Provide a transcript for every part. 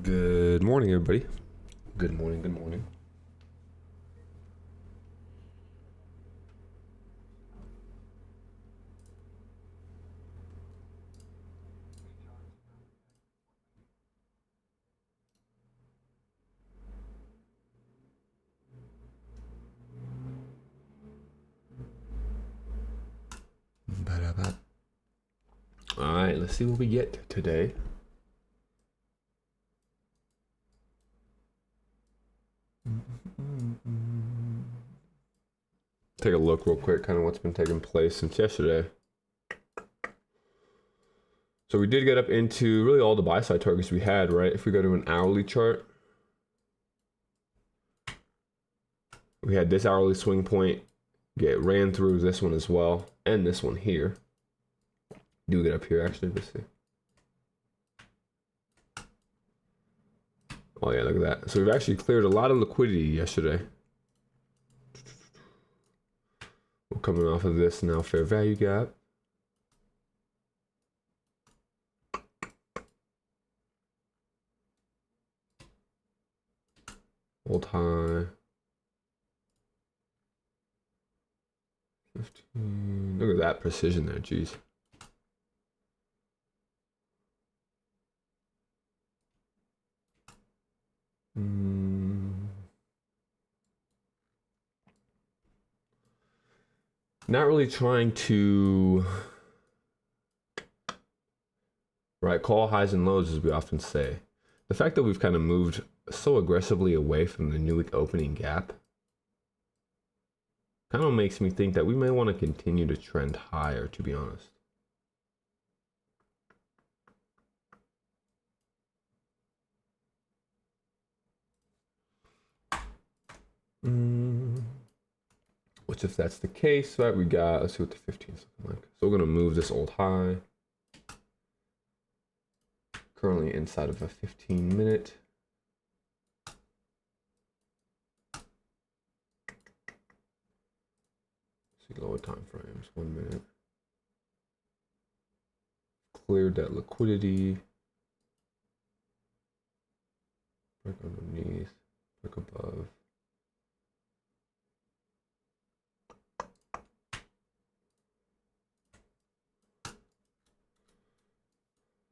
Good morning, everybody. Good morning, good morning. All right, let's see what we get today. Take a look real quick, kind of what's been taking place since yesterday. So we did get up into really all the buy side targets we had, right? If we go to an hourly chart, we had this hourly swing point get ran through this one as well, and this one here. Do get up here actually, let's see. Oh yeah, look at that. So we've actually cleared a lot of liquidity yesterday. We're coming off of this now fair value gap. Old high. 15. Look at that precision there, geez. Not really trying to call highs and lows, as we often say. The fact that we've kind of moved so aggressively away from the new week opening gap kind of makes me think that we may want to continue to trend higher, to be honest. Which, if that's the case, right, we got, let's see what the 15 is looking like. So we're going to move this old high. Currently inside of a 15-minute. See lower time frames, 1 minute. Cleared that liquidity. Break underneath, break above.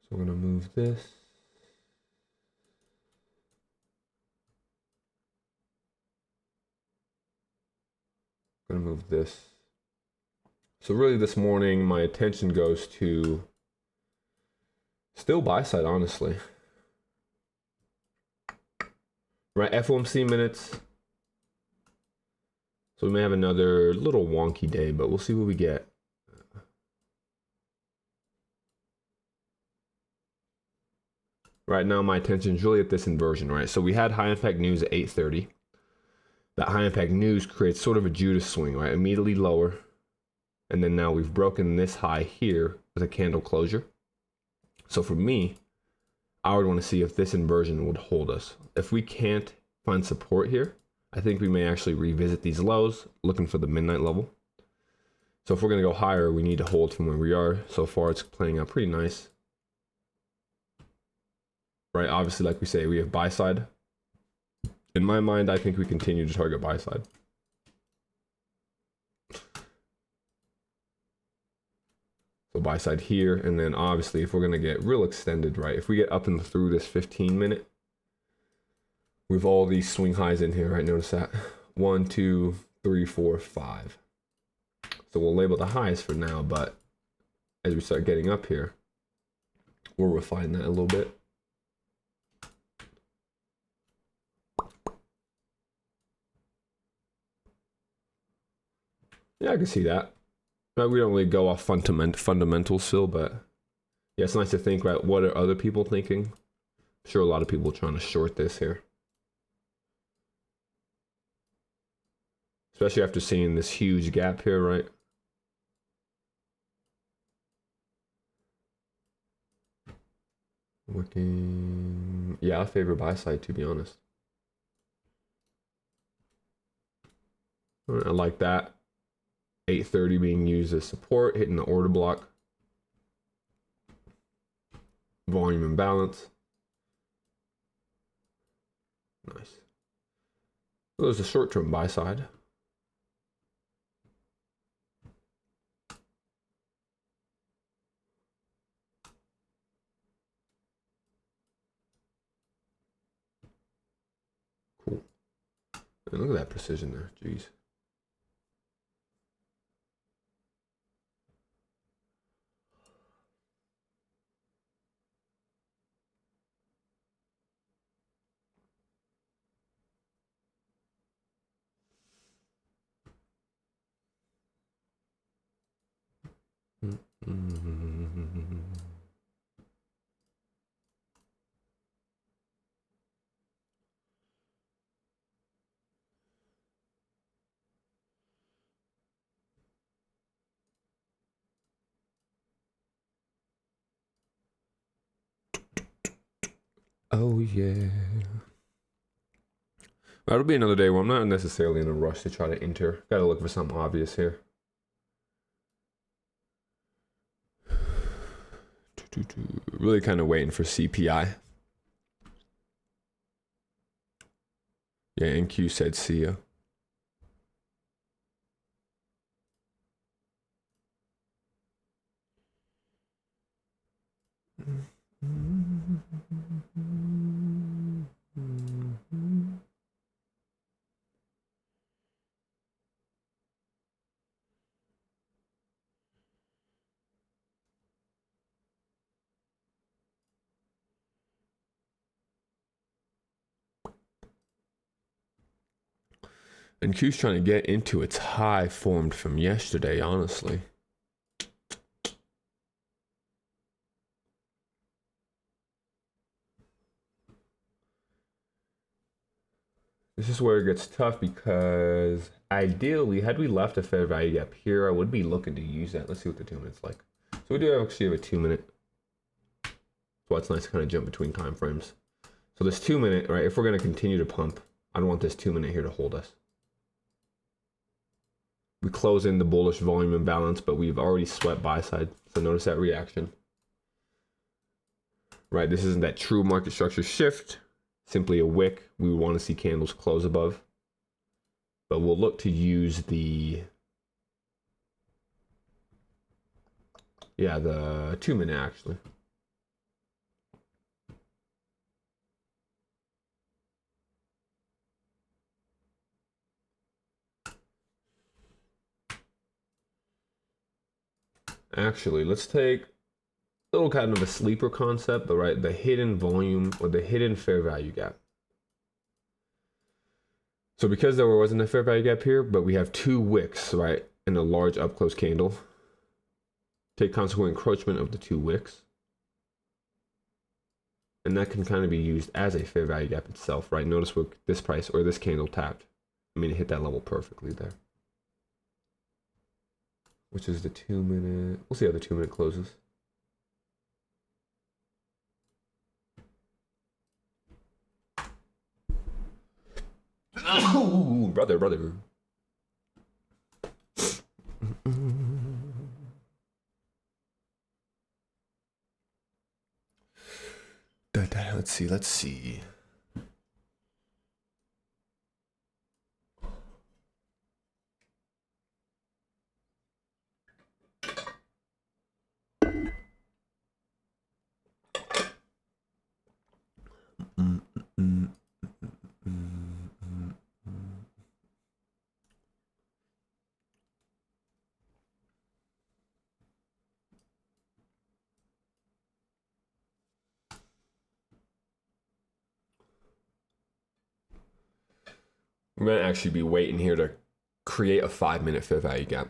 So we're gonna move this. Gonna move this. So really this morning, my attention goes to still buy side, honestly. Right, FOMC minutes. So we may have another little wonky day, but we'll see what we get. Right now, my attention is really at this inversion, right? So we had high impact news at 8:30. That high impact news creates sort of a Judas swing, right? Immediately lower. And then now we've broken this high here with a candle closure. So for me, I would want to see if this inversion would hold us. If we can't find support here, I think we may actually revisit these lows, looking for the midnight level. So if we're going to go higher, we need to hold from where we are. So far, it's playing out pretty nice. Right, obviously, like we say, we have buy side. In my mind, I think we continue to target buy side. So buy side here, and then obviously if we're gonna get real extended, right? If we get up and through this 15-minute, with all these swing highs in here, right? Notice that 1, 2, 3, 4, 5. So we'll label the highs for now, but as we start getting up here, we'll refine that a little bit. Yeah, I can see that. We don't really go off fundamentals still, but yeah, it's nice to think, right? What are other people thinking? I'm sure a lot of people are trying to short this here. Especially after seeing this huge gap here, right? Working, yeah, I favor buy side, to be honest. I like that. 8:30 being used as support, hitting the order block. Volume imbalance. Nice. So there's a short-term buy side. Cool. And look at that precision there. Jeez. Oh yeah. That'll be another day where I'm not necessarily in a rush to try to enter. Gotta look for something obvious here. Really kind of waiting for CPI. Yeah, NQ said see ya. And Q's trying to get into its high formed from yesterday, honestly. This is where it gets tough because ideally, had we left a fair value gap here, I would be looking to use that. Let's see what the 2 minutes like. So we do actually have a 2 minute. That's why it's nice to kind of jump between time frames. So this 2 minute, right? If we're going to continue to pump, I don't want this 2 minute here to hold us. We close in the bullish volume imbalance, but we've already swept buy side. So notice that reaction. Right, this isn't that true market structure shift. Simply a wick. We would want to see candles close above. But we'll look to use the 2 minute actually. Actually, let's take a little kind of a sleeper concept, but right, the hidden volume or the hidden fair value gap. So because there wasn't a fair value gap here, but we have 2 wicks, right, and a large up close candle, take consequent encroachment of the 2 wicks. And that can kind of be used as a fair value gap itself, right? Notice what this price or this candle tapped. I mean, it hit that level perfectly there. Which is the 2 minute. We'll see how the 2 minute closes. Oh, brother. Let's see. We're going to actually be waiting here to create a 5 minute fair value gap.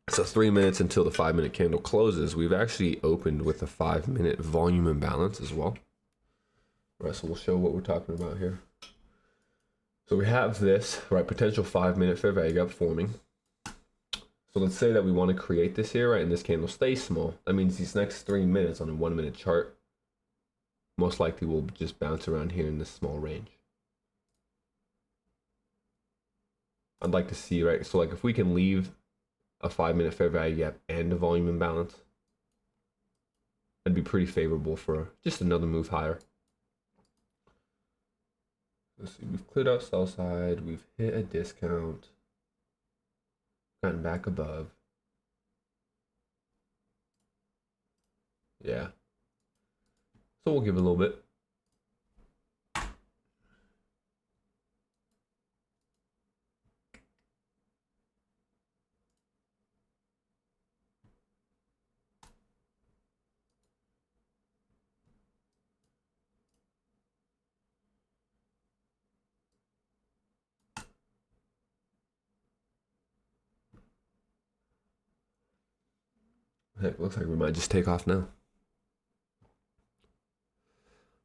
So 3 minutes until the 5 minute candle closes, we've actually opened with a 5 minute volume imbalance as well. All right, so we'll show what we're talking about here. So we have this, right, potential 5 minute fair value gap forming. So let's say that we want to create this here, right, and this candle stays small. That means these next 3 minutes on a 1 minute chart most likely will just bounce around here in this small range. I'd like to see, right, so like if we can leave a 5 minute fair value gap and a volume imbalance, that'd be pretty favorable for just another move higher. Let's see, we've cleared out sell side, we've hit a discount, gotten back above. Yeah. So we'll give it a little bit. Heck, looks like we might just take off now.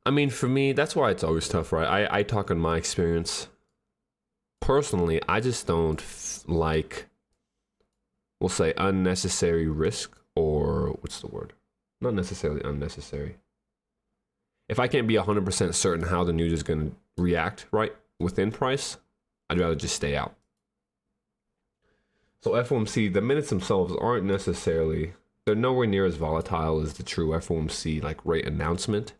I mean, for me, that's why it's always tough, right? I talk on my experience. Personally, I just don't like, we'll say, unnecessary risk, or what's the word? Not necessarily unnecessary. If I can't be 100% certain how the news is going to react, right, within price, I'd rather just stay out. So FOMC, the minutes themselves aren't necessarily, they're nowhere near as volatile as the true FOMC like rate announcement.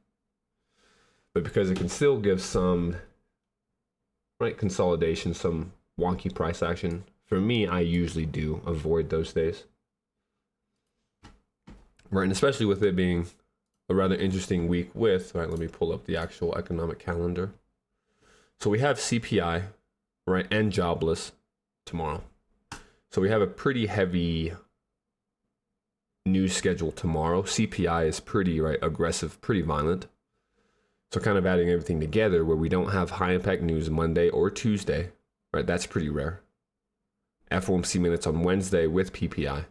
But because it can still give some right consolidation, some wonky price action, for me, I usually do avoid those days. Right, and especially with it being a rather interesting week with, right, let me pull up the actual economic calendar. So we have CPI, right, and jobless tomorrow. So we have a pretty heavy news schedule tomorrow. CPI is pretty, right, aggressive, pretty violent. So kind of adding everything together where we don't have high impact news Monday or Tuesday, right? That's pretty rare. FOMC minutes on Wednesday with PPI.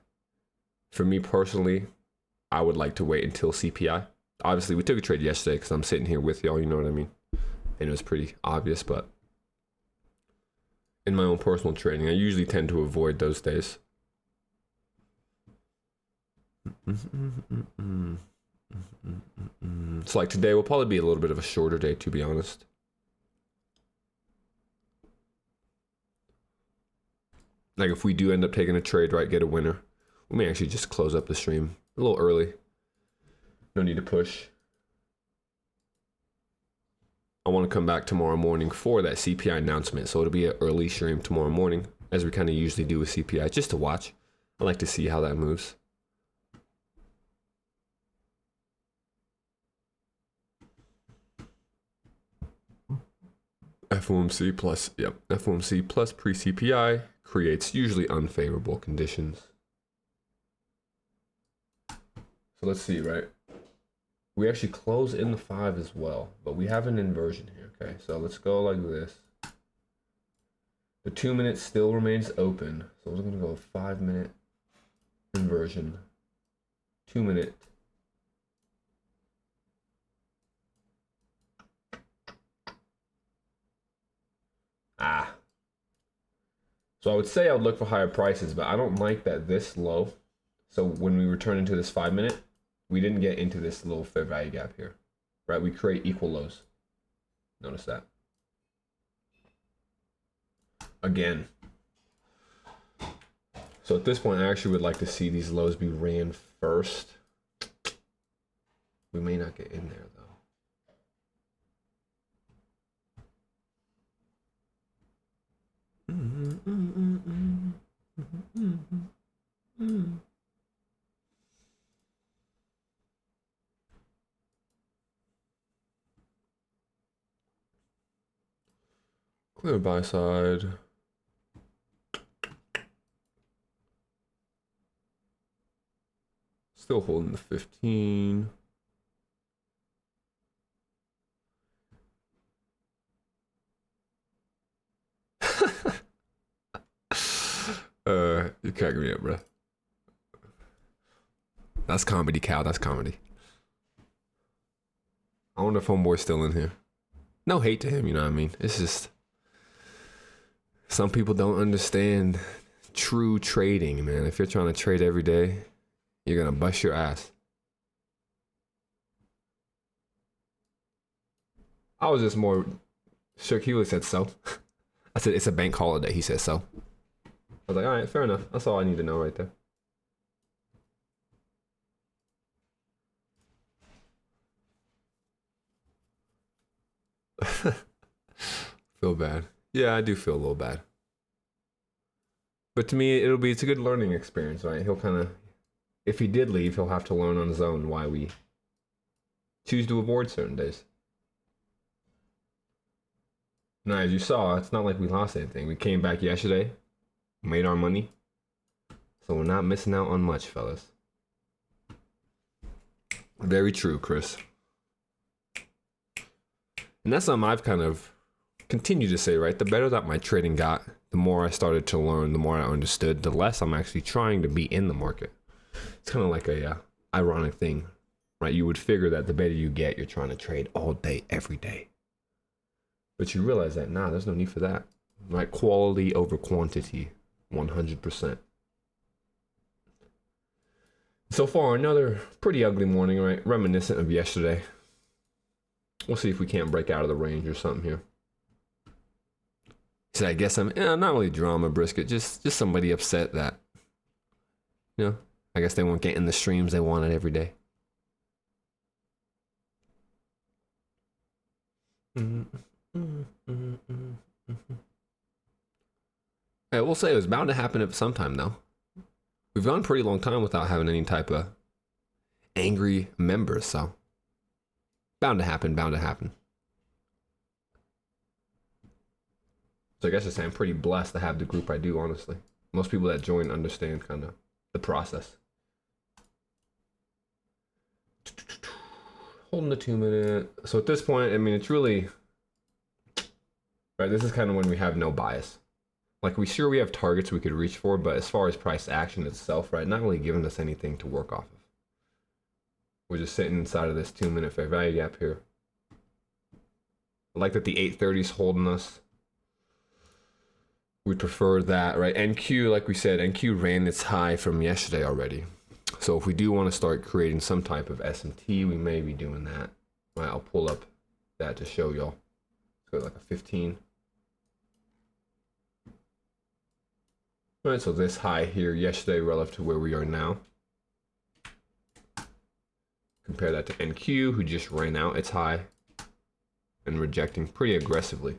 For me personally, I would like to wait until CPI. Obviously, we took a trade yesterday because I'm sitting here with y'all, you know what I mean? And it was pretty obvious, but in my own personal trading, I usually tend to avoid those days. So like today will probably be a little bit of a shorter day, to be honest. Like if we do end up taking a trade, right, get a winner, we may actually just close up the stream a little early. No need to push. I want to come back tomorrow morning for that CPI announcement. So it'll be an early stream tomorrow morning, as we kind of usually do with CPI, just to watch. I like to see how that moves. FOMC plus, yep, FOMC plus pre-CPI creates usually unfavorable conditions. So let's see, right? We actually close in the 5 as well, but we have an inversion here, okay? So let's go like this. The 2 minute still remains open, so we're gonna go 5 minute inversion, 2 minute. So I would say I would look for higher prices, but I don't like that this low. So when we return into this 5 minute, we didn't get into this little fair value gap here, right? We create equal lows. Notice that. Again. So at this point, I actually would like to see these lows be ran first. We may not get in there though. Clear buy side. Still holding the 15. You cracking me up, bro. That's comedy, Cal. That's comedy. I wonder if homeboy's still in here. No hate to him, you know what I mean? It's just some people don't understand true trading, man. If you're trying to trade every day, you're gonna bust your ass. I was just more shook. He would said so. I said it's a bank holiday. He said so. I was like, all right, fair enough. That's all I need to know right there. Feel bad. Yeah, I do feel a little bad. But to me, it's a good learning experience, right? He'll kind of, if he did leave, he'll have to learn on his own why we choose to avoid certain days. Now, as you saw, it's not like we lost anything. We came back yesterday, made our money, so we're not missing out on much, fellas. Very true, Chris. And that's something I've kind of continued to say, right? The better that my trading got, the more I started to learn, the more I understood, the less I'm actually trying to be in the market. It's kind of like a ironic thing, right? You would figure that the better you get, you're trying to trade all day, every day. But you realize that, nah, there's no need for that, right? Quality over quantity, 100%. So far, another pretty ugly morning, right? Reminiscent of yesterday. We'll see if we can't break out of the range or something here. So I guess I'm not really drama, Brisket, just somebody upset that, I guess they weren't getting the streams they wanted every day. I will say it was bound to happen at some time, though. We've gone a pretty long time without having any type of angry members, so bound to happen, bound to happen. So I guess I say I'm pretty blessed to have the group I do, honestly. Most people that join understand kind of the process. Holding the 2 minute. So at this point, I mean, it's really, right, this is kind of when we have no bias. Like, we have targets we could reach for, but as far as price action itself, right, not really giving us anything to work off of. We're just sitting inside of this 2 minute fair value gap here. I like that the 830 is holding us. We prefer that, right? NQ, like we said, NQ ran its high from yesterday already. So if we do want to start creating some type of SMT, we may be doing that. Right, I'll pull up that to show y'all. Let's go like a 15. All right, so this high here yesterday relative to where we are now. Compare that to NQ, who just ran out its high and rejecting pretty aggressively.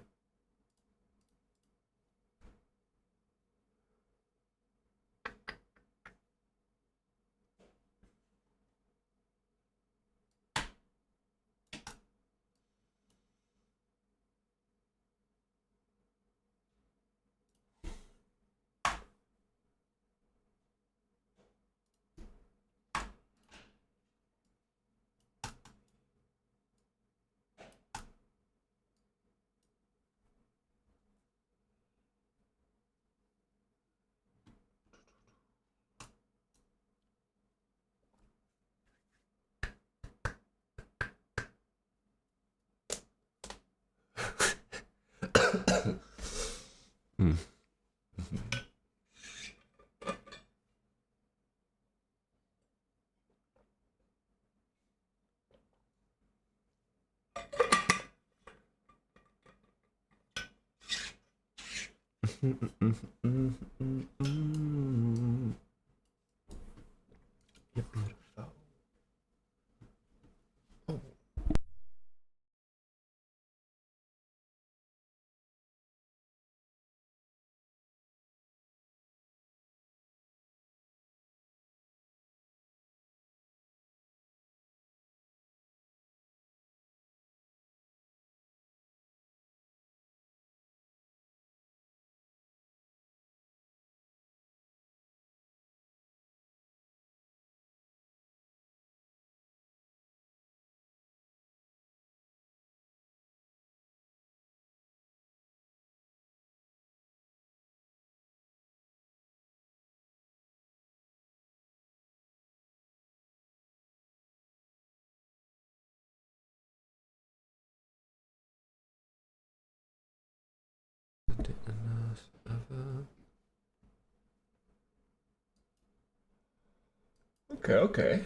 Okay.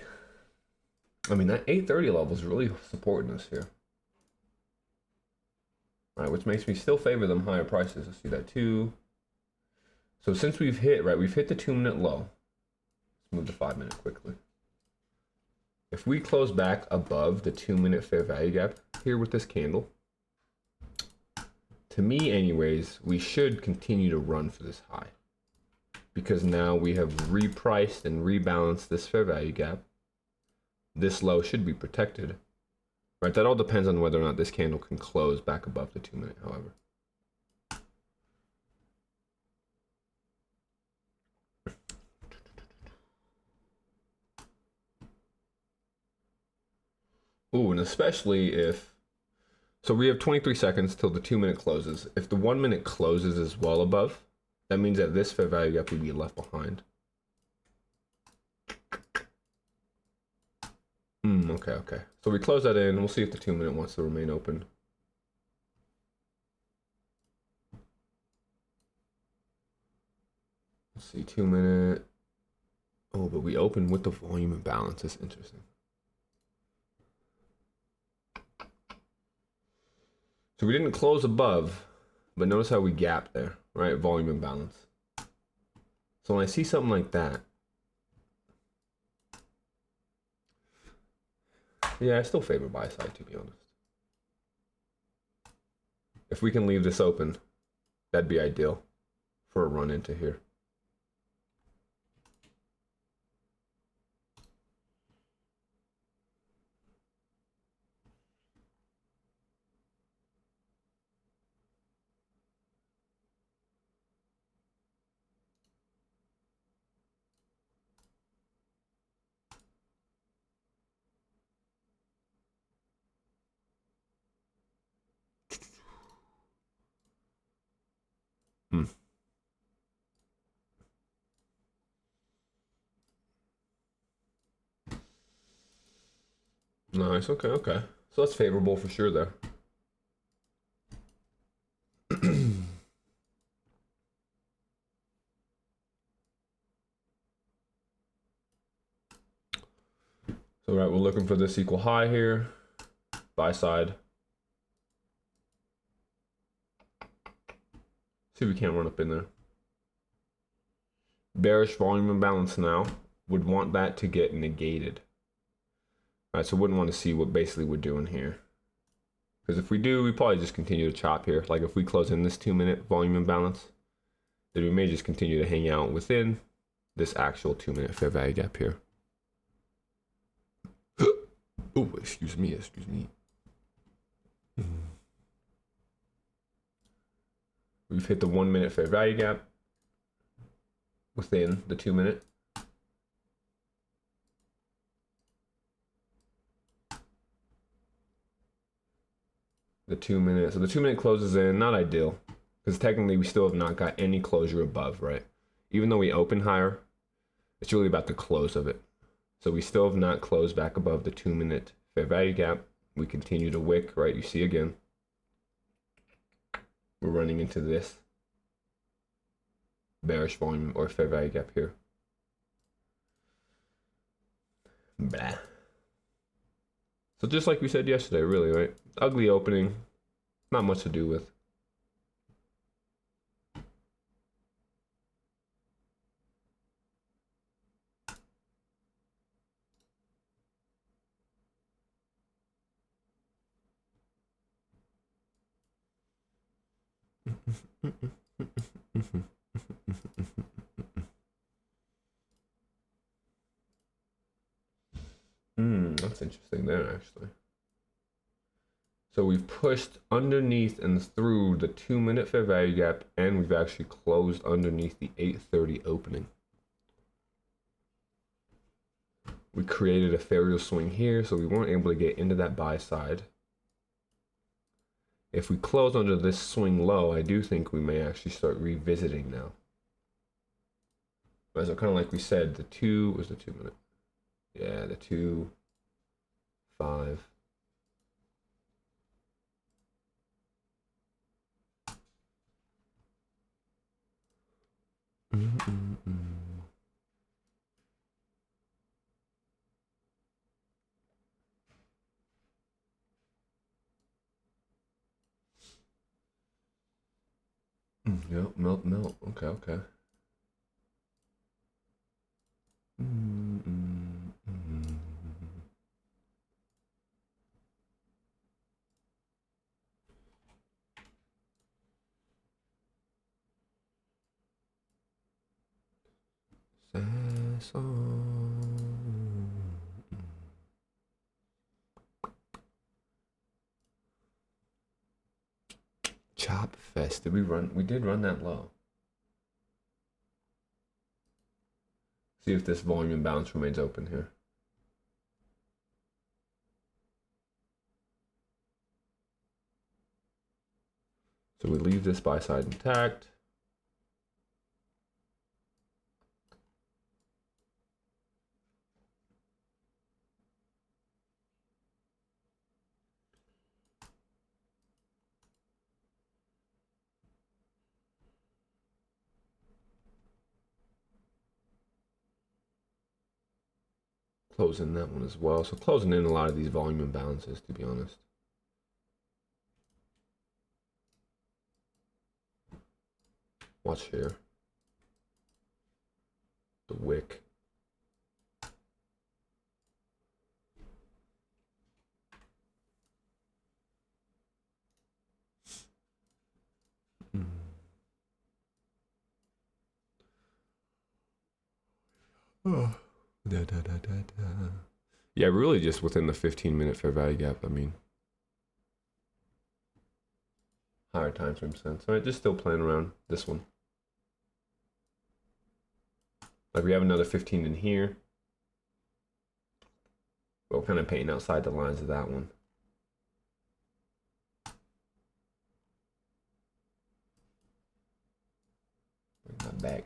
I mean, that 830 level is really supporting us here. All right, which makes me still favor them higher prices. Let's see that too. So since we've hit the 2 minute low. Let's move the 5 minute quickly. If we close back above the 2 minute fair value gap here with this candle, to me anyways, we should continue to run for this high, because now we have repriced and rebalanced this fair value gap. This low should be protected, right? That all depends on whether or not this candle can close back above the 2 minute, however. Ooh, and especially if, so we have 23 seconds till the 2 minute closes. If the 1 minute closes as well above, that means that this fair value gap would be left behind. Okay. So we close that in, and we'll see if the 2 minute wants to remain open. Let's see, 2 minute. Oh, but we open with the volume imbalance. That's interesting. So we didn't close above, but notice how we gapped there, right? Volume imbalance. So when I see something like that, yeah, I still favor buy side, to be honest. If we can leave this open, that'd be ideal for a run into here. Nice, okay. So that's favorable for sure there. So right, we're looking for this equal high here, buy side. See if we can't run up in there. Bearish volume imbalance now would want that to get negated. All right, so wouldn't want to see what basically we're doing here. Because if we do, we probably just continue to chop here. Like if we close in this 2 minute volume imbalance, then we may just continue to hang out within this actual 2 minute fair value gap here. Oh, excuse me. We've hit the 1 minute fair value gap within the 2 minute. The 2 minute, so the 2 minute closes in, not ideal, because technically we still have not got any closure above, right? Even though we open higher, it's really about the close of it. So we still have not closed back above the 2 minute fair value gap. We continue to wick, right? You see again, we're running into this bearish volume or fair value gap here. Blah. So just like we said yesterday, really, right? Ugly opening, not much to do with. That's interesting there, actually. So we've pushed underneath and through the 2 minute fair value gap, and we've actually closed underneath the 8:30 opening. We created a ferrial swing here, so we weren't able to get into that buy side. If we close under this swing low, I do think we may actually start revisiting now. But so kind of like we said, the 2 was the 2 minute. Yeah, the 2, 5. Yep, melt. Okay. song. Chop Fest. Did we run? We did run that low. See if this volume imbalance remains open here. So we leave this buy side intact. Closing that one as well. So closing in a lot of these volume imbalances, to be honest. Watch here. The wick. Oh. Yeah, really just within the 15-minute fair value gap. I mean, higher time frame sense. All right, just still playing around this one. Like we have another 15 in here. We're kind of painting outside the lines of that one. Bring that back.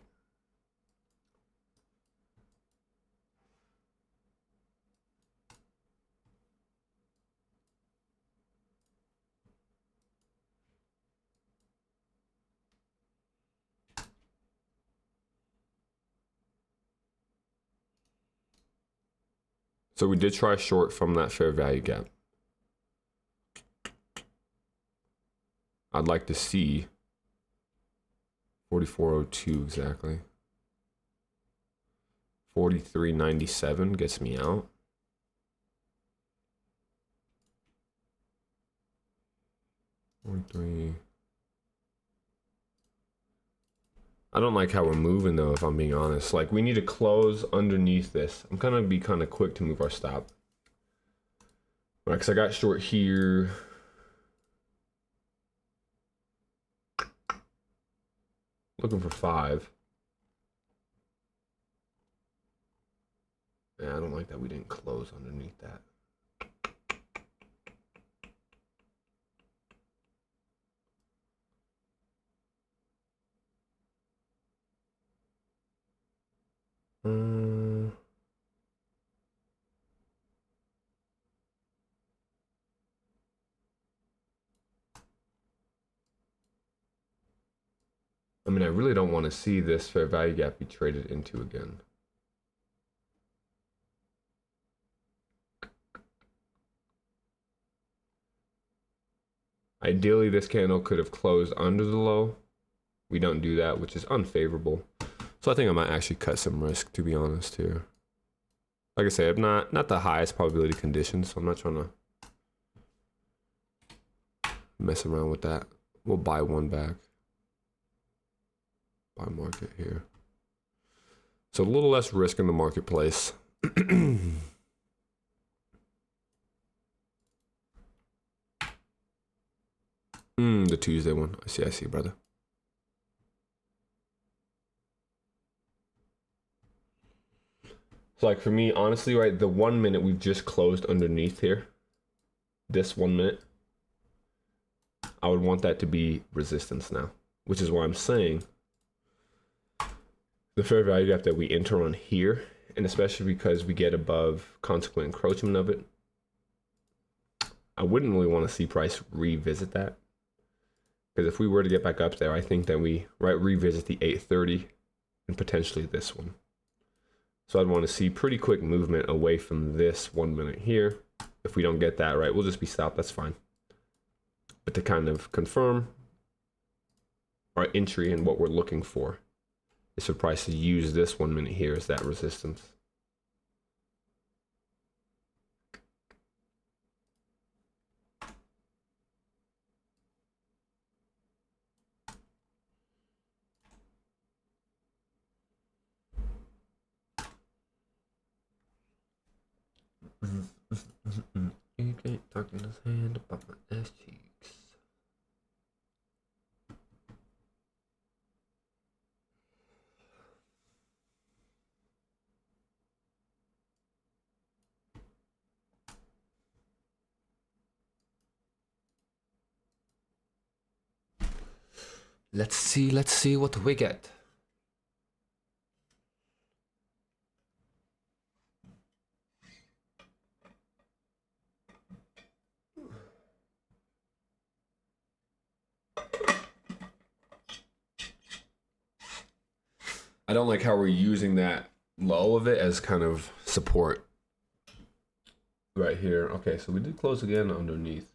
So we did try short from that fair value gap. I'd like to see 44.02 exactly. 43.97 gets me out. I don't like how we're moving though, if I'm being honest. Like we need to close underneath this. I'm gonna be kind of quick to move our stop. Right, because I got short here. Looking for 5. Yeah, I don't like that we didn't close underneath that. I mean, I really don't want to see this fair value gap be traded into again. Ideally, this candle could have closed under the low. We don't do that, which is unfavorable. So I think I might actually cut some risk, to be honest, here. Like I said, I'm not the highest probability conditions, so I'm not trying to mess around with that. We'll buy one back. Buy market here. So a little less risk in the marketplace. The Tuesday one. I see, brother. So like for me, honestly, right, the 1 minute we've just closed underneath here, this 1 minute, I would want that to be resistance now, which is why I'm saying the fair value gap that we enter on here, and especially because we get above consequent encroachment of it, I wouldn't really want to see price revisit that. Because if we were to get back up there, I think that we revisit the 830 and potentially this one. So I'd want to see pretty quick movement away from this 1 minute here. If we don't get that, right, we'll just be stopped. That's fine. But to kind of confirm our entry and what we're looking for is for price to use this 1 minute here as that resistance. You can't talk in his hand about my ass cheeks. Let's see what we get. I don't like how we're using that low of it as kind of support right here. Okay, so we did close again underneath.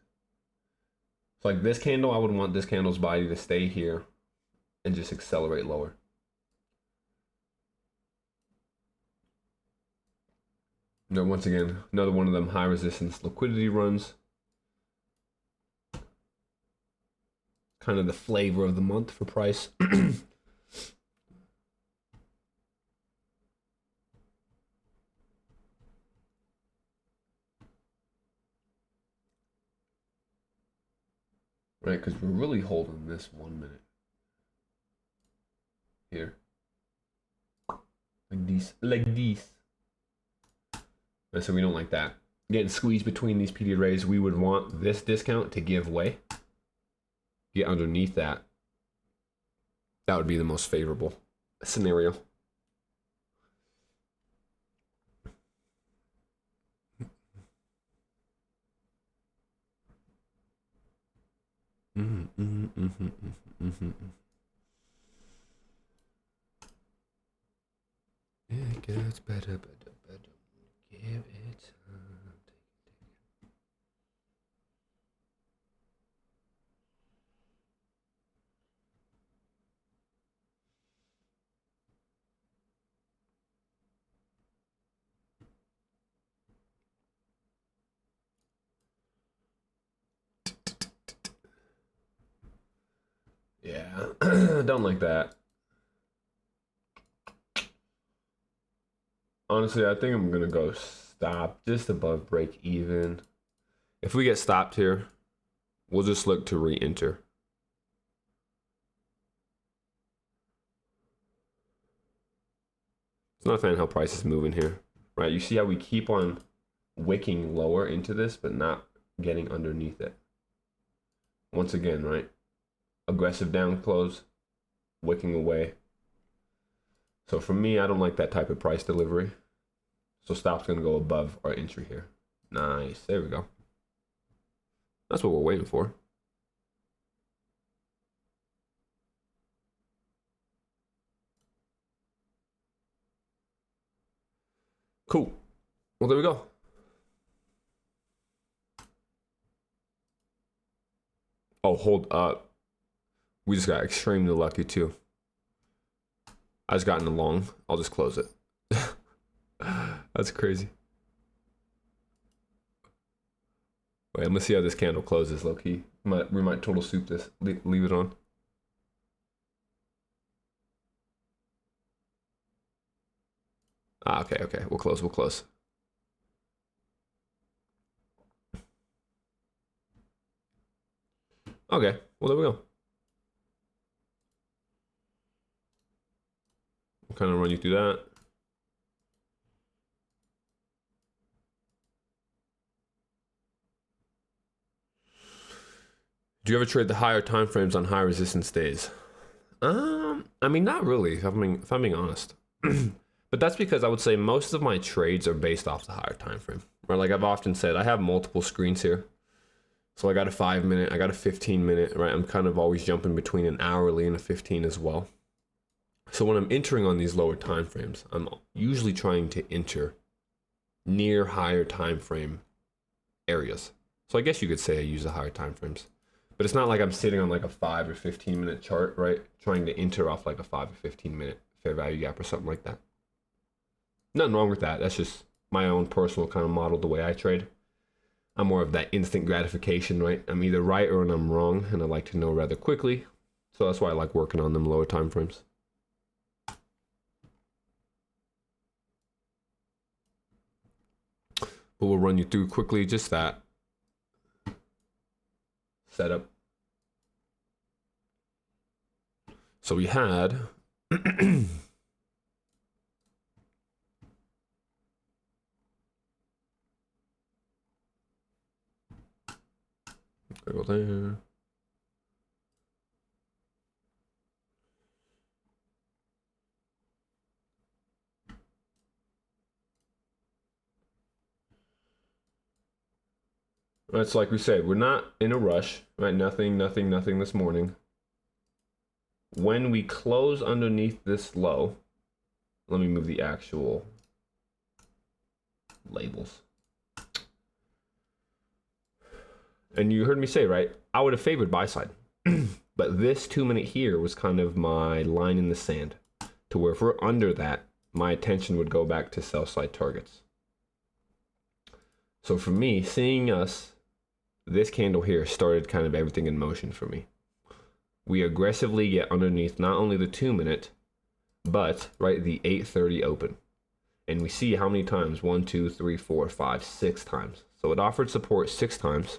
So like this candle, I would want this candle's body to stay here and just accelerate lower. Now, once again, another one of them high resistance liquidity runs. Kind of the flavor of the month for price. Right, because we're really holding this 1 minute. Here. Like these. Like these. And so we don't like that. Getting squeezed between these PD arrays, we would want this discount to give way. Get underneath that. That would be the most favorable scenario. It gets better. Give it time. Yeah, don't like that. Honestly, I think I'm gonna go stop just above break even. If we get stopped here, we'll just look to re-enter. It's not a fan how price is moving here, right? You see how we keep on wicking lower into this, but not getting underneath it. Once again, right? Aggressive down close, wicking away. So for me, I don't like that type of price delivery. So stop's gonna go above our entry here. Nice, there we go. That's what we're waiting for. Cool. Well, there we go. Oh, hold up. We just got extremely lucky too. I just got in the long. I'll just close it. That's crazy. Wait, I'm gonna see how this candle closes, low key. We might total soup this. Leave it on. Ah, okay. We'll close. Okay, well, there we go. We'll kind of run you through that. Do you ever trade the higher time frames on high resistance days? I mean, not really, if I'm being honest. But that's because I would say most of my trades are based off the higher time frame. Right? Like I've often said, I have multiple screens here. So I got a 5 minute, I got a 15 minute, right? I'm kind of always jumping between an hourly and a 15 as well. So when I'm entering on these lower time frames, I'm usually trying to enter near higher time frame areas. So I guess you could say I use the higher time frames. But it's not like I'm sitting on like a 5 or 15 minute chart, right? Trying to enter off like a 5 or 15 minute fair value gap or something like that. Nothing wrong with that. That's just my own personal kind of model, the way I trade. I'm more of that instant gratification, right? I'm either right or I'm wrong, and I like to know rather quickly. So that's why I like working on them lower time frames. but we'll run you through quickly just that setup. So we had go there. It's like we said, we're not in a rush, right? Nothing this morning. When we close underneath this low, let me move the actual labels. And you heard me say, right? I would have favored buy side, but this 2 minute here was kind of my line in the sand to where if we're under that, my attention would go back to sell side targets. So for me, seeing us, this candle here started kind of everything in motion for me. We aggressively get underneath not only the 2 minute, but right the 8:30 open. And we see how many times, 1, 2, 3, 4, 5, 6 times. So it offered support 6 times.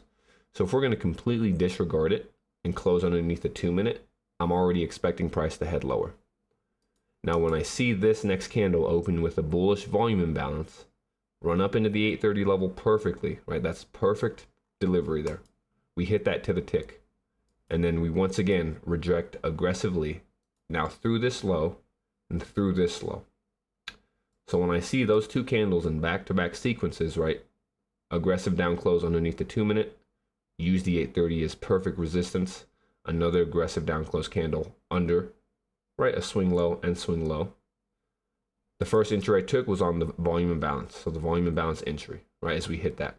So if we're going to completely disregard it and close underneath the 2 minute, I'm already expecting price to head lower. Now, when I see this next candle open with a bullish volume imbalance, run up into the 8:30 level perfectly, right? That's perfect delivery there. We hit that to the tick. And then we once again reject aggressively now through this low and through this low. So when I see those two candles in back-to-back sequences, right? Aggressive down close underneath the 2 minute, use the 8:30 as perfect resistance. Another aggressive down close candle under, right? A swing low and swing low. The first entry I took was on the volume imbalance. So the volume imbalance entry, right? As we hit that,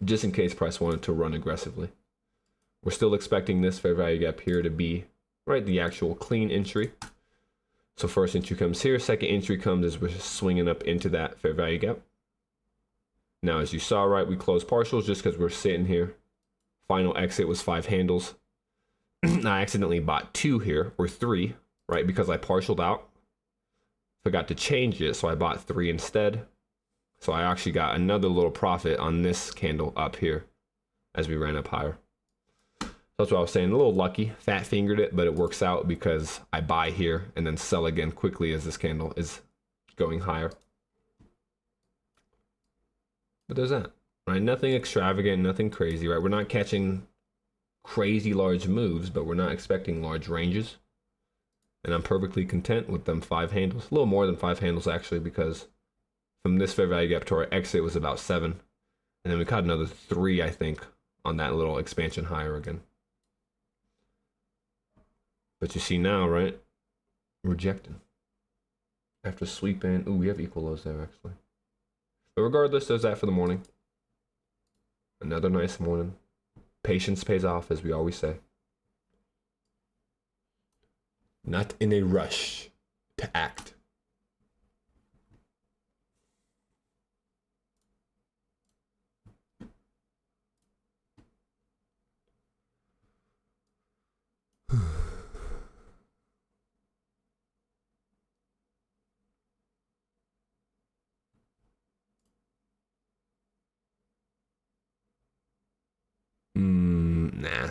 just in case price wanted to run aggressively. We're still expecting this fair value gap here to be, right, the actual clean entry. So first entry comes here, second entry comes as we're swinging up into that fair value gap. Now, as you saw, right, we closed partials just because we're sitting here. Final exit was 5 handles. I accidentally bought 2 here, or 3, right, because I partialed out. Forgot to change it, so I bought 3 instead. So I actually got another little profit on this candle up here as we ran up higher. That's what I was saying, a little lucky, fat fingered it, but it works out because I buy here and then sell again quickly as this candle is going higher. But there's that, right? Nothing extravagant, nothing crazy, right? We're not catching crazy large moves, but we're not expecting large ranges. And I'm perfectly content with them 5 handles, a little more than 5 handles actually, because from this fair value gap to our exit was about 7. And then we caught another 3, I think, on that little expansion higher again. But you see now, right? Rejecting. After sweeping. Ooh, we have equal lows there, actually. But regardless, there's that for the morning. Another nice morning. Patience pays off, as we always say. Not in a rush to act. Nah.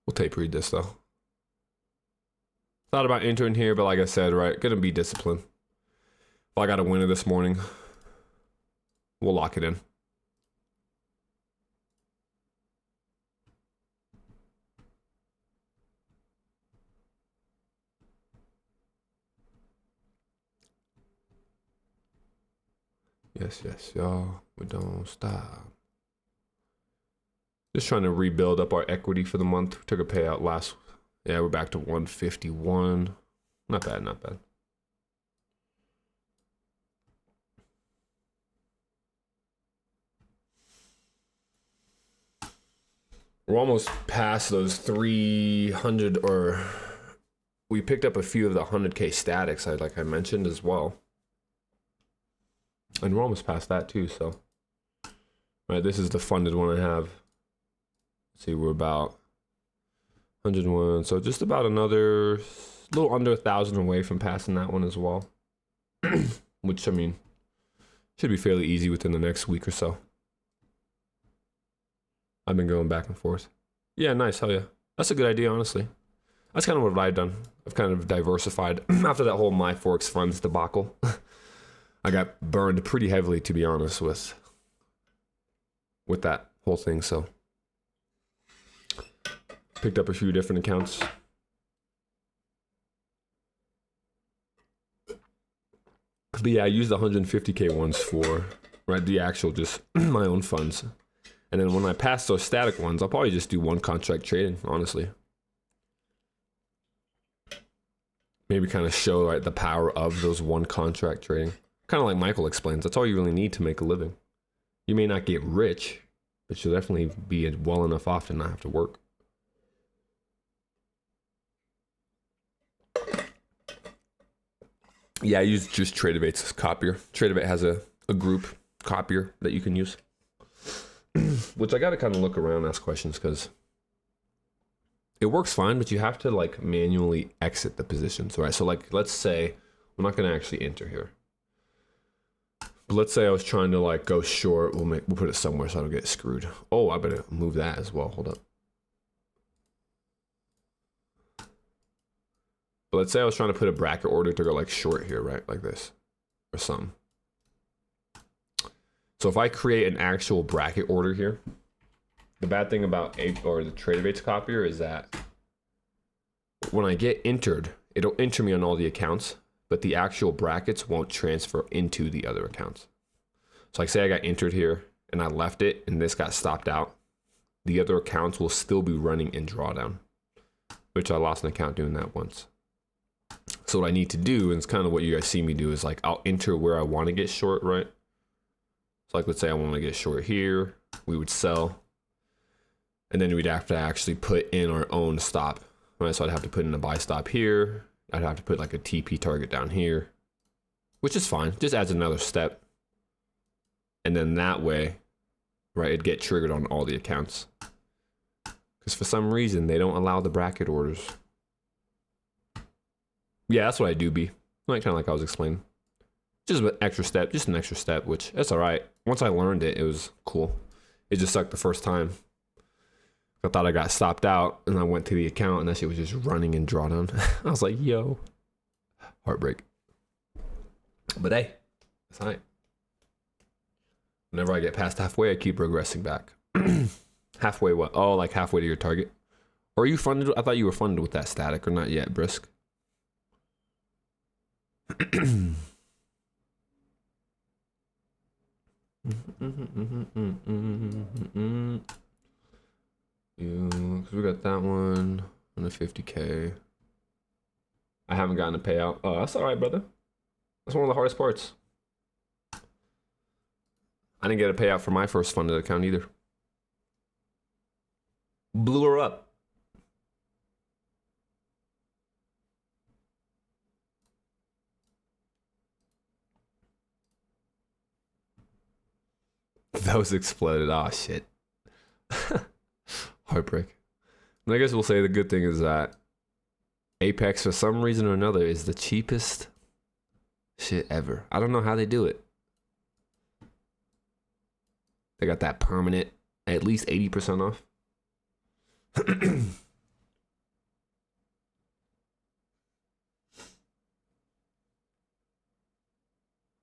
We'll tape read this though. Thought about entering here, but like I said, right, gonna be disciplined. If I got a winner this morning, we'll lock it in. Yes, yes, y'all. We don't stop. Just trying to rebuild up our equity for the month. We took a payout last. Yeah, we're back to 151. Not bad, not bad. We're almost past those 300, or we picked up a few of the 100K statics, like I mentioned as well. And we're almost past that too, so. All right, this is the funded one I have. see, we're about 101. So just about another little under 1,000 away from passing that one as well. Which, I mean, should be fairly easy within the next week or so. I've been going back and forth. Yeah, nice. Hell yeah. That's a good idea, honestly. That's kind of what I've done. I've kind of diversified after that whole MyForex funds debacle. I got burned pretty heavily, to be honest, with that whole thing. So picked up a few different accounts. But yeah, I used the 150K ones for the actual just my own funds. And then when I pass those static ones, I'll probably just do one contract trading, honestly. Maybe kind of show the power of those one contract trading. Kind of like Michael explains, that's all you really need to make a living. You may not get rich, but you'll definitely be well enough off to not have to work. Yeah, I use just TradeAvate's copier. TradeAvate has a group copier that you can use. Which I got to kind of look around and ask questions because it works fine, but you have to manually exit the positions, right? So let's say, we're not going to actually enter here. But let's say I was trying to go short. We'll put it somewhere so I don't get screwed. Oh, I better move that as well. Hold up. But let's say I was trying to put a bracket order to go short here, right? Like this or something. So if I create an actual bracket order here, the bad thing about the TradeAvate's copier is that when I get entered, it'll enter me on all the accounts, but the actual brackets won't transfer into the other accounts. So say I got entered here and I left it and this got stopped out, the other accounts will still be running in drawdown, which I lost an account doing that once. So what I need to do, and it's kind of what you guys see me do, is I'll enter where I want to get short, right? So let's say I want to get short here, we would sell, and then we'd have to actually put in our own stop, right? So I'd have to put in a buy stop here, I'd have to put a TP target down here, which is fine, just adds another step. And then that way, right, it'd get triggered on all the accounts. Because for some reason, they don't allow the bracket orders. Yeah, that's what I do, B. Kind of like I was explaining. Just an extra step, which that's all right. Once I learned it, it was cool. It just sucked the first time. I thought I got stopped out, and I went to the account, and that shit was just running in drawdown. I was like, yo. Heartbreak. But hey, that's all right. Whenever I get past halfway, I keep regressing back. Halfway what? Oh, halfway to your target. Or are you funded? I thought you were funded with that static, or not yet, Brisk. Because we got that one on the 50K. I haven't gotten a payout. Oh, that's all right, brother. That's one of the hardest parts. I didn't get a payout for my first funded account either. Blew her up. Those exploded. Oh, shit. Heartbreak. And I guess we'll say the good thing is that Apex, for some reason or another, is the cheapest shit ever. I don't know how they do it. They got that permanent, at least 80% off.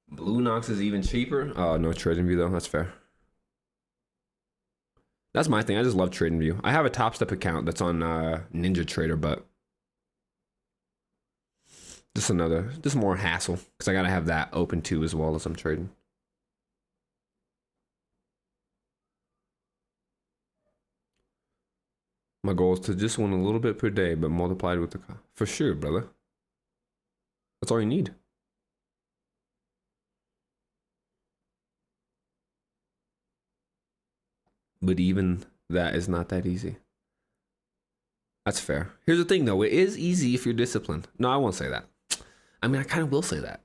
Blue Nox is even cheaper. Oh, no TradingView though. That's fair. That's my thing. I just love TradingView. I have a Top Step account that's on Ninja Trader, but just more hassle because I gotta have that open too as well as I'm trading. My goal is to just win a little bit per day, but multiplied with the for sure, brother. That's all you need. But even that is not that easy. That's fair. Here's the thing though, it is easy if you're disciplined. No, I won't say that. I mean, I kind of will say that.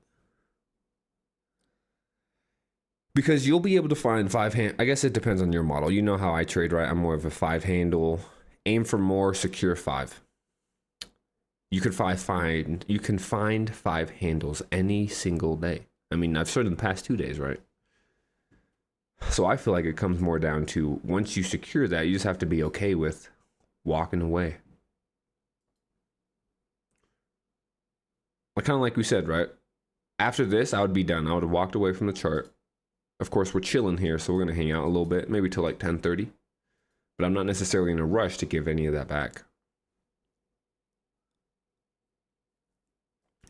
Because you'll be able to find I guess it depends on your model. You know how I trade, right? I'm more of a 5 handle, aim for more, secure 5. You can find 5 handles any single day. I mean, I've started the past 2 days, right? So I feel like it comes more down to once you secure that, you just have to be okay with walking away. Kind of like we said, right? After this, I would be done. I would have walked away from the chart. Of course, we're chilling here, so we're going to hang out a little bit, maybe till like 10:30. But I'm not necessarily in a rush to give any of that back.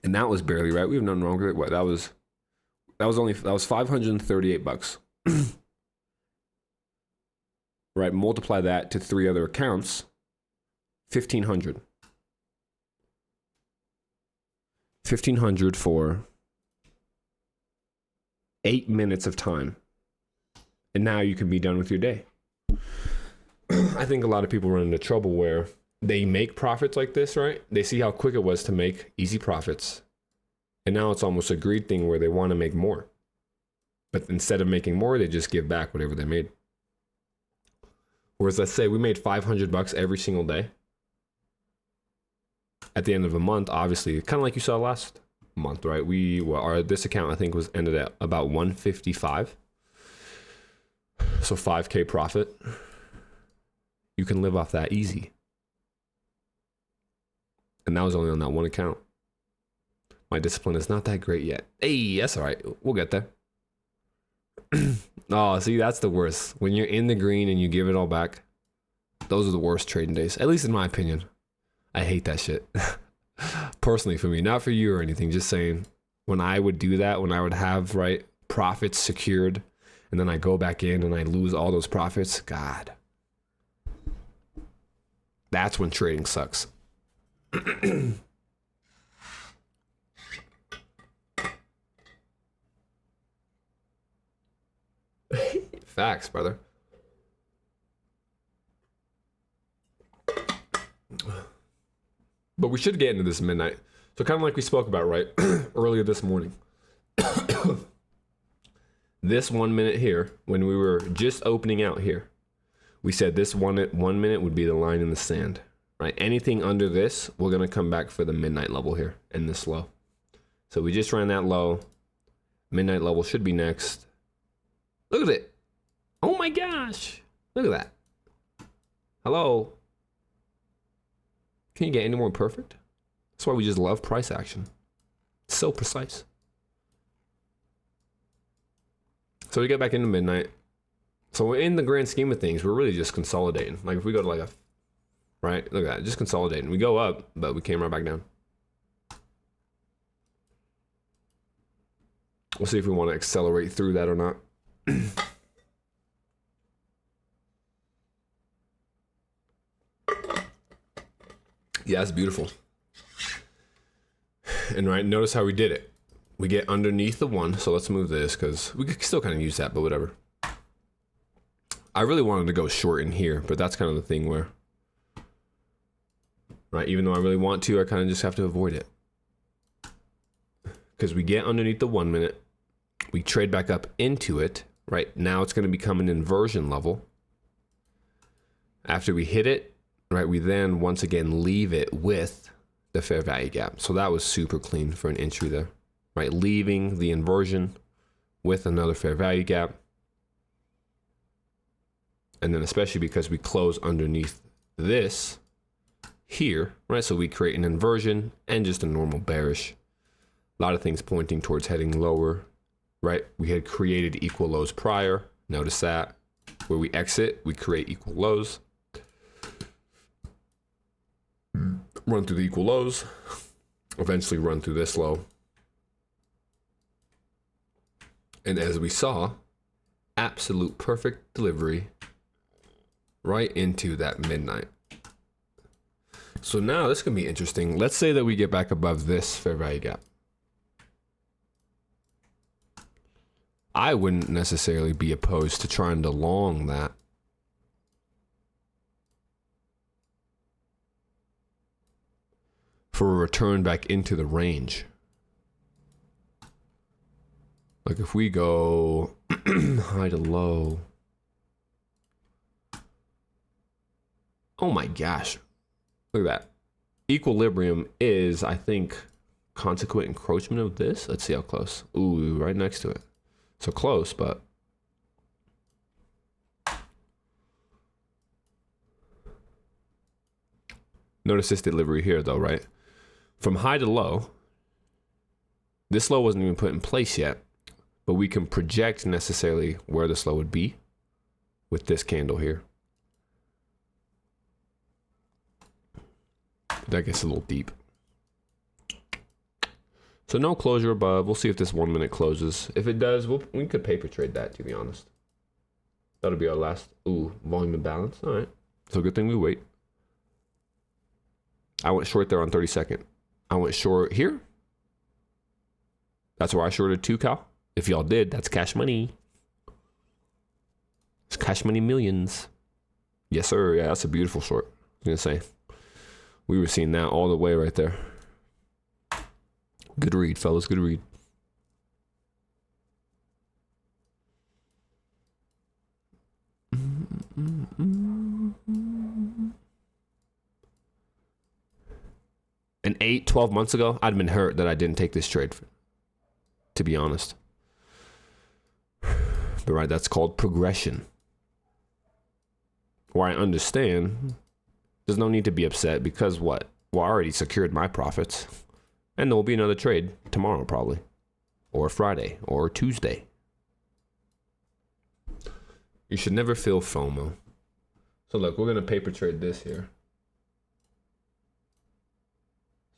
And that was barely right. We have nothing wrong with it. What? That was 538 bucks. Right, multiply that to 3 other accounts, 1,500. 1,500 for 8 minutes of time. And now you can be done with your day. I think a lot of people run into trouble where they make profits like this, right? They see how quick it was to make easy profits. And now it's almost a greed thing where they want to make more. But instead of making more, they just give back whatever they made. Whereas let's say we made 500 bucks every single day. At the end of the month, obviously, kind of like you saw last month, right? This account I think was ended at about 155. So 5K profit. You can live off that easy. And that was only on that one account. My discipline is not that great yet. Hey, that's all right. We'll get there. Oh, see, that's the worst. When you're in the green and you give it all back, those are the worst trading days, at least in my opinion. I hate that shit. Personally for me, not for you or anything, just saying when I would do that, when I would have, right, profits secured, and then I go back in and I lose all those profits, God. That's when trading sucks. Facts, brother. But we should get into this midnight. So kind of like we spoke about, right, earlier this morning. This 1 minute here, when we were just opening out here, we said this 1 minute would be the line in the sand, right? Anything under this, we're going to come back for the midnight level here and this low. So we just ran that low. Midnight level should be next. Look at it. Oh my gosh. Look at that. Hello. Can you get any more perfect? That's why we just love price action. It's so precise. So we get back into midnight. So in the grand scheme of things, we're really just consolidating. Like if we go to like a, right? Look at that, just consolidating. We go up, but we came right back down. We'll see if we want to accelerate through that or not. Yeah, it's beautiful. And right, notice how we did it. We get underneath the 1, so let's move this because we could still kind of use that, but whatever. I really wanted to go short in here, but that's kind of the thing where, right, even though I really want to, I kind of just have to avoid it. Because we get underneath the 1 minute, we trade back up into it, right? Now it's going to become an inversion level. After we hit it, right, we then once again leave it with the fair value gap. So that was super clean for an entry there, right? Leaving the inversion with another fair value gap. And then especially because we close underneath this here, right? So we create an inversion and just a normal bearish. A lot of things pointing towards heading lower, right? We had created equal lows prior. Notice that. Where we exit, we create equal lows. Run through the equal lows. Eventually run through this low. And as we saw, absolute perfect delivery right into that midnight. So now this can be interesting. Let's say that we get back above this fair value gap. I wouldn't necessarily be opposed to trying to long that. For a return back into the range. Like if we go High to low. Oh my gosh. Look at that. Equilibrium is, I think, consequent encroachment of this. Let's see how close. Ooh, right next to it. So close, but notice this delivery here though, right? From high to low, this low wasn't even put in place yet, but we can project necessarily where this low would be with this candle here. That gets a little deep. So no closure above. We'll see if this 1 minute closes. If it does, we could paper trade that, to be honest. That'll be our last. Ooh, volume imbalance. All right. So good thing we wait. I went short there on 32nd. I went short here. That's where I shorted 2, Cal. If y'all did, that's cash money. It's cash money millions. Yes, sir. Yeah, that's a beautiful short. I was going to say. We were seeing that all the way right there. Good read, fellas. Good read. And 12 months ago, I'd been hurt that I didn't take this trade, to be honest. But right, that's called progression. Where I understand, there's no need to be upset because what? Well, I already secured my profits. And there will be another trade tomorrow probably. Or Friday. Or Tuesday. You should never feel FOMO. So look, we're going to paper trade this here.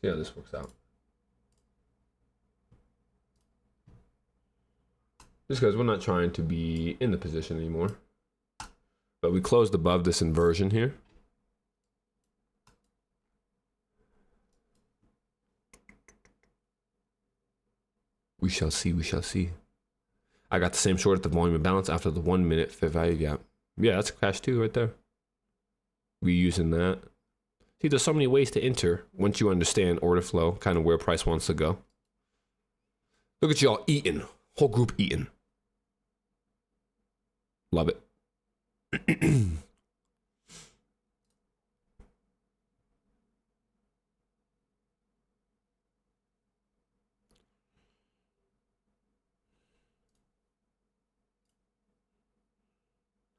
See how this works out. Just because we're not trying to be in the position anymore. But we closed above this inversion here. We shall see, we shall see. I got the same short at the volume imbalance after the 1 minute fair value gap. Yeah, that's cash too right there. We using that. See, there's so many ways to enter once you understand order flow, kind of where price wants to go. Look at y'all eating. Whole group eating. Love it.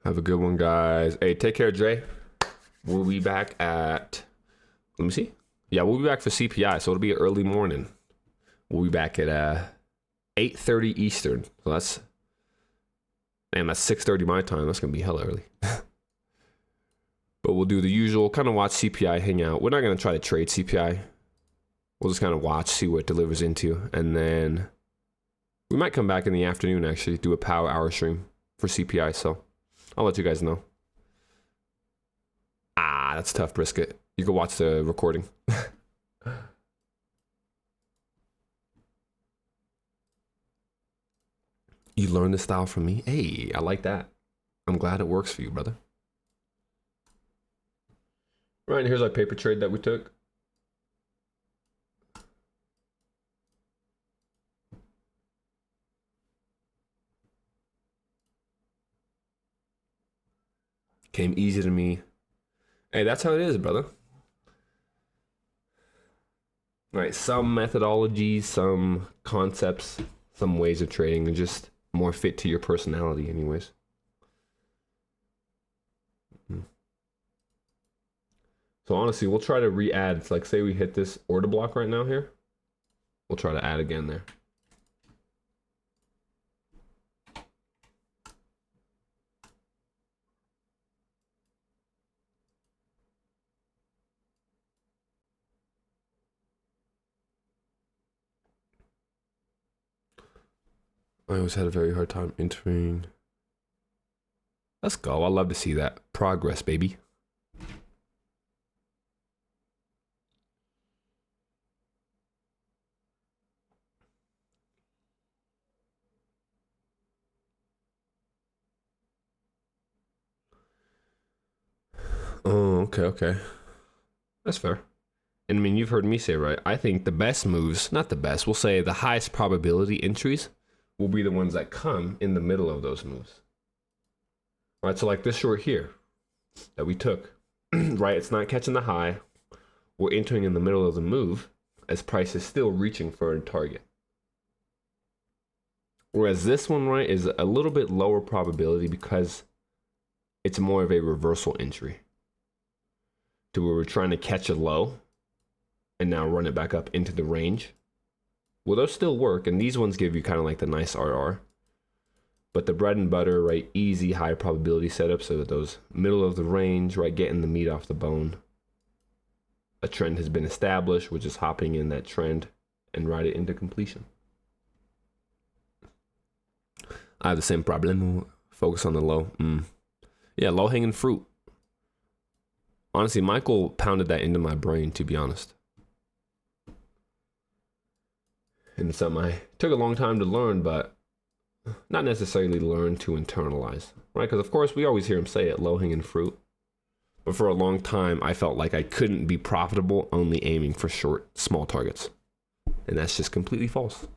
Have a good one, guys. Hey, take care, Dre. We'll be back at, let me see. Yeah, we'll be back for CPI, so it'll be early morning. We'll be back at 8:30 Eastern. So that's 6:30 my time. That's going to be hella early. But we'll do the usual, kind of watch CPI, hang out. We're not going to try to trade CPI. We'll just kind of watch, see what it delivers into. And then we might come back in the afternoon, actually, do a power hour stream for CPI. So I'll let you guys know. Ah, that's tough, brisket. You can watch the recording. You learned the style from me? Hey, I like that. I'm glad it works for you, brother. Right, here's our paper trade that we took. Came easy to me. Hey, that's how it is, brother. Right, some methodologies, some concepts, some ways of trading are just more fit to your personality anyways. So honestly, we'll try to re-add, like say we hit this order block right now here. We'll try to add again there. I always had a very hard time entering. Let's go. I love to see that. Progress, baby. Oh, okay. That's fair. And I mean, you've heard me say, right? I think the best moves, not the best, we'll say the highest probability entries will be the ones that come in the middle of those moves. All right, so like this short here that we took, right? It's not catching the high. We're entering in the middle of the move as price is still reaching for a target. Whereas this one, right, is a little bit lower probability because it's more of a reversal entry to where we're trying to catch a low and now run it back up into the range. Well, those still work, and these ones give you kind of like the nice RR. But the bread and butter, right, easy, high probability setup, so that those middle of the range, right, getting the meat off the bone. A trend has been established, we're just hopping in that trend and ride it into completion. I have the same problem. Focus on the low. Yeah, low hanging fruit. Honestly, Michael pounded that into my brain, to be honest. And it's something I took a long time to learn, but not necessarily learn to internalize, right? Because of course we always hear him say it, low hanging fruit. But for a long time, I felt like I couldn't be profitable only aiming for short, small targets. And that's just completely false.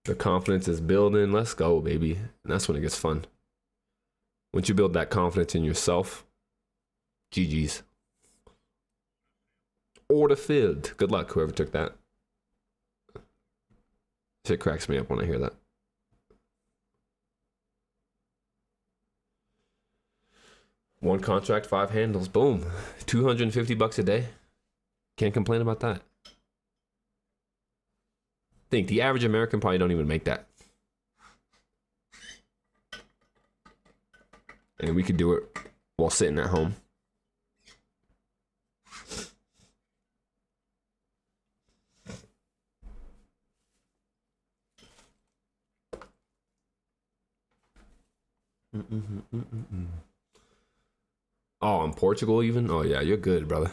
The confidence is building. Let's go, baby. And that's when it gets fun. Once you build that confidence in yourself, GG's. Order filled. Good luck, whoever took that. Shit cracks me up when I hear that. One contract, 5 handles. Boom. $250 a day. Can't complain about that. Think the average American probably don't even make that. And we could do it while sitting at home. Oh, in Portugal even? Oh yeah, you're good, brother.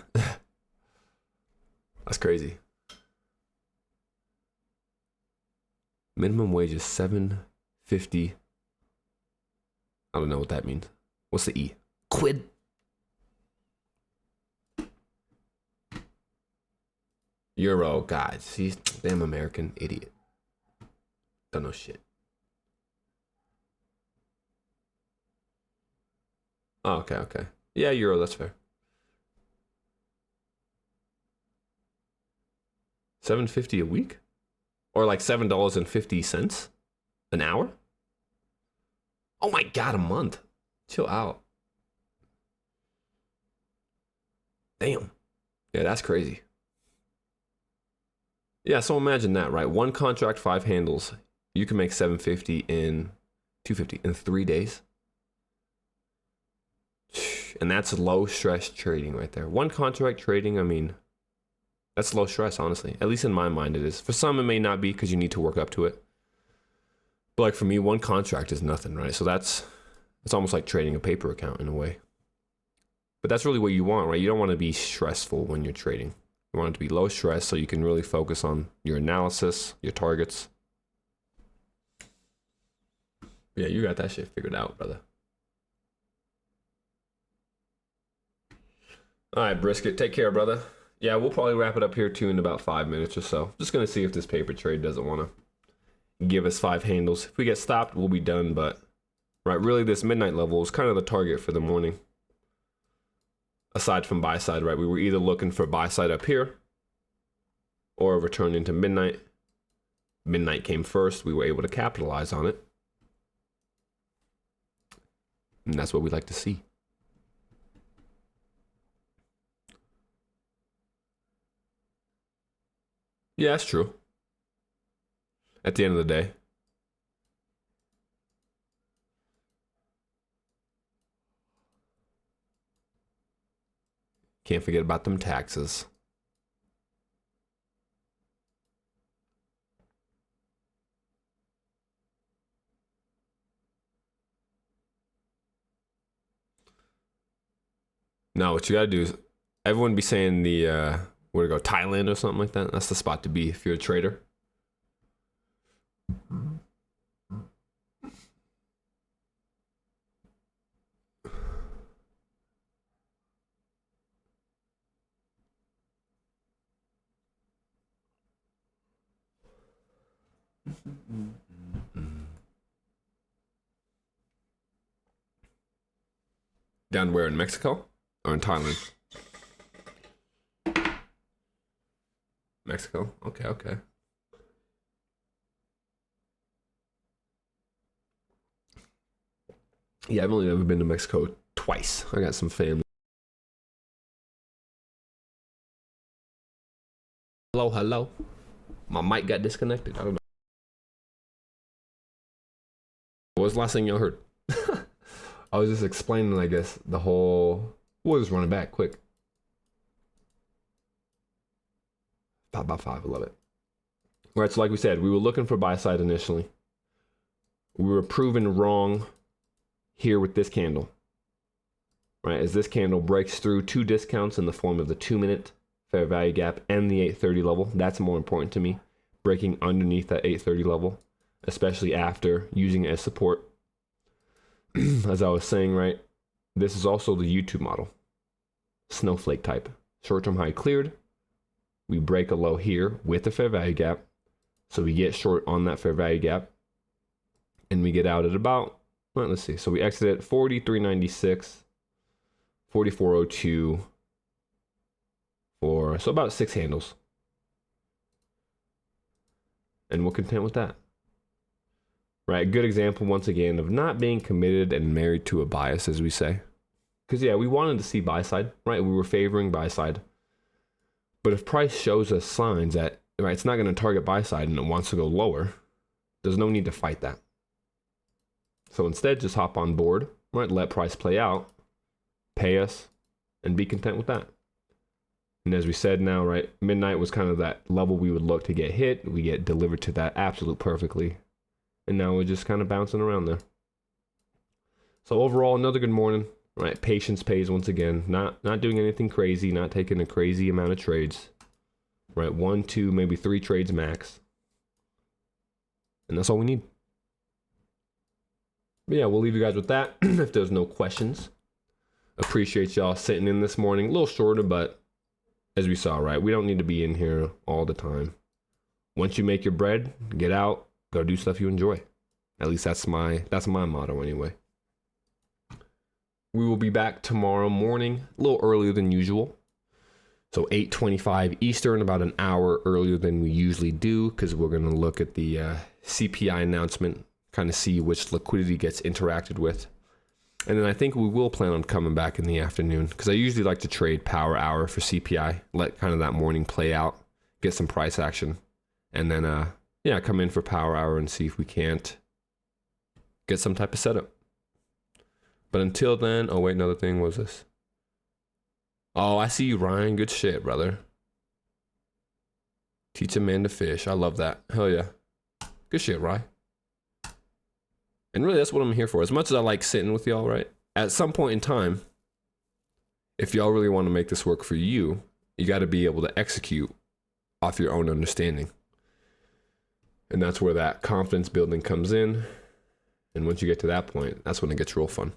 That's crazy. Minimum wage is $7.50. I don't know what that means. What's the E? Quid. Euro, God, he's damn American idiot. Don't know shit. Oh, okay. Yeah, euro, that's fair. $7.50 a week? Or like $7.50 an hour? Oh my God, a month. Chill out. Damn. Yeah, that's crazy. Yeah, so imagine that, right? One contract, 5 handles. You can make $7.50 in $250 in 3 days. And that's low stress trading right there. One contract trading, I mean, that's low stress, honestly. At least in my mind it is. For some it may not be because you need to work up to it. But like for me, one contract is nothing, right? So it's almost like trading a paper account in a way. But that's really what you want, right? You don't want to be stressful when you're trading. You want it to be low stress so you can really focus on your analysis, your targets. Yeah, you got that shit figured out, brother. All right, Brisket, take care, brother. Yeah, we'll probably wrap it up here too in about 5 minutes or so. Just gonna see if this paper trade doesn't want to give us 5 handles. If we get stopped, we'll be done. But right, really, this midnight level is kind of the target for the morning. Aside from buy side, right, we were either looking for buy side up here or a return into midnight. Midnight came first. We were able to capitalize on it, and that's what we like to see. Yeah, that's true. At the end of the day. Can't forget about them taxes. No, what you gotta do is everyone be saying the where to go, Thailand or something like that. That's the spot to be if you're a trader. Down where, in Mexico or in Thailand? Mexico. Okay, okay. Yeah, I've only ever been to Mexico twice. I got some family. Hello, hello. My mic got disconnected. I don't know. What was the last thing y'all heard? I was just explaining, I guess, the whole... We'll just run it back quick. 5x5, I love it. All right, so like we said, we were looking for buy side initially. We were proven wrong here with this candle. Right, as this candle breaks through two discounts in the form of the 2-minute fair value gap and the 830 level. That's more important to me. Breaking underneath that 830 level, especially after using it as support. As I was saying, right, this is also the YouTube model. Snowflake type. Short-term high cleared. We break a low here with the fair value gap. So we get short on that fair value gap. And we get out at about, well, let's see. So we exit at 43.96, 44.02, so about 6 handles. And we're content with that. Right, good example once again of not being committed and married to a bias, as we say. Because yeah, we wanted to see buy side, right? We were favoring buy side. But if price shows us signs that, right, it's not going to target buy side and it wants to go lower, there's no need to fight that. So instead, just hop on board, right? Let price play out, pay us, and be content with that. And as we said now, right, midnight was kind of that level we would look to get hit. We get delivered to that absolute perfectly. And now we're just kind of bouncing around there. So overall, another good morning, right? Patience pays once again. Not doing anything crazy, not taking a crazy amount of trades, right? 1, 2, maybe 3 trades max. And that's all we need. But yeah, we'll leave you guys with that if there's no questions. Appreciate y'all sitting in this morning. A little shorter, but as we saw, right? We don't need to be in here all the time. Once you make your bread, get out. Go do stuff you enjoy. At least that's my motto anyway. We will be back tomorrow morning, a little earlier than usual. So 8:25 Eastern, about an hour earlier than we usually do, because we're going to look at the CPI announcement, kind of see which liquidity gets interacted with. And then I think we will plan on coming back in the afternoon, because I usually like to trade power hour for CPI, let kind of that morning play out, get some price action, and then yeah, come in for power hour and see if we can't get some type of setup. But until then, oh wait, another thing was this. Oh, I see you, Ryan. Good shit, brother. Teach a man to fish. I love that. Hell yeah. Good shit, Ryan. And really, that's what I'm here for. As much as I like sitting with y'all, right? At some point in time, if y'all really want to make this work for you, you got to be able to execute off your own understanding. And that's where that confidence building comes in. And once you get to that point, that's when it gets real fun.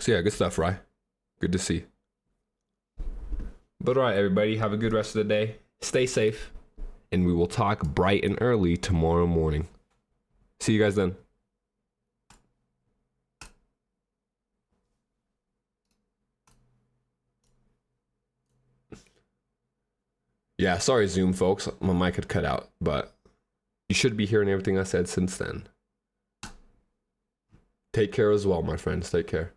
So yeah, good stuff, Rye. Good to see. But all right, everybody, have a good rest of the day. Stay safe. And we will talk bright and early tomorrow morning. See you guys then. Yeah, sorry, Zoom folks. My mic had cut out, but you should be hearing everything I said since then. Take care as well, my friends. Take care.